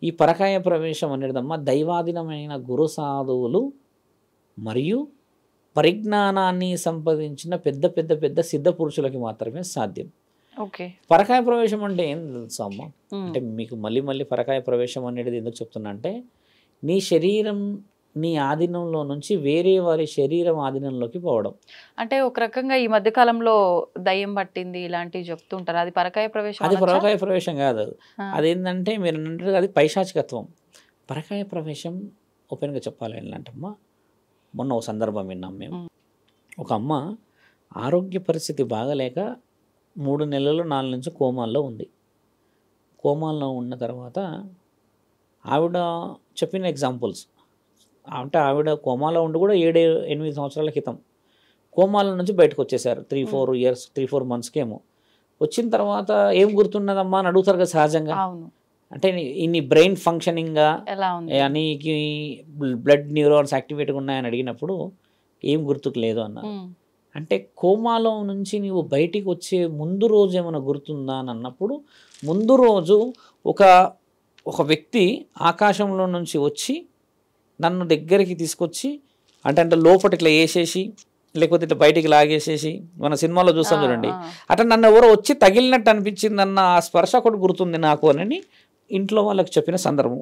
ఈ పరకాయ ప్రవేశం అనేదమ్మా దైవాధీనమైన గురు సాధువులు మరియు పరిజ్ఞానాన్ని సంపాదించిన పెద్ద పెద్ద పెద్ద సిద్ధ పురుషులకి మాత్రమే సాధ్యం. ఓకే. పరకాయ ప్రవేశం అంటే ఏం తెలుసా అమ్మ? అంటే మీకు మళ్ళీ మళ్ళీ పరకాయ ప్రవేశం అనేది ఎందుకు చెప్తున్నా అంటే, నీ శరీరం నీ ఆధీనంలో నుంచి వేరే వారి శరీరం ఆధీనంలోకి పోవడం. అంటే ఒక రకంగా ఈ మధ్య కాలంలో దయ్యం పట్టింది ఇలాంటివి చెప్తుంటారు, అది పరకాయ ప్రవేశం అది అనొచ్చా? పరకాయ ప్రవేశం కాదు. అదేంటంటే మీరు అన్నట్టు అది పైశాచికత్వం. పరకాయ ప్రవేశం ఓపెన్గా చెప్పాలి ఏంటంటమ్మా, మొన్న ఒక సందర్భం విన్నాం మేము. ఒక అమ్మ ఆరోగ్య పరిస్థితి బాగలేక 3 నెలలు 4 నుంచి కోమాల్లో ఉంది. కోమాల్లో ఉన్న తర్వాత ఆవిడ చెప్పిన ఎగ్జాంపుల్స్ అంటే, ఆవిడ కోమాలో ఉండి కూడా 7-8 సంవత్సరాల క్రితం కోమాల నుంచి బయటకు వచ్చేసారు. 3-4 ఇయర్స్ 3-4 మంత్స్కేమో వచ్చిన తర్వాత ఏం గుర్తున్నదమ్మా అని అడుగుతారు కదా సహజంగా. అంటే ఇన్ని బ్రెయిన్ ఫంక్షనింగ్గా నీకు బ్లడ్ న్యూరాన్స్ యాక్టివేట్గా ఉన్నాయని అడిగినప్పుడు ఏం గుర్తుకు లేదు అన్నారు. అంటే కోమాలో నుంచి నీవు బయటికి వచ్చే ముందు రోజు ఏమైనా గుర్తుందా అని అన్నప్పుడు, ముందు రోజు ఒక వ్యక్తి ఆకాశంలో నుంచి వచ్చి నన్ను దగ్గరికి తీసుకొచ్చి అంటే లోపల ఇట్లా వేసేసి లేకపోతే ఇట్లా బయటికి లాగేసేసి, మన సినిమాలో చూస్తాం చూడండి, అట్లా నన్ను ఎవరో వచ్చి తగిలినట్టు అనిపించింది అన్న ఆ స్పర్శ ఒకటి గుర్తుంది నాకు అని ఇంట్లో వాళ్ళకి చెప్పిన సందర్భం.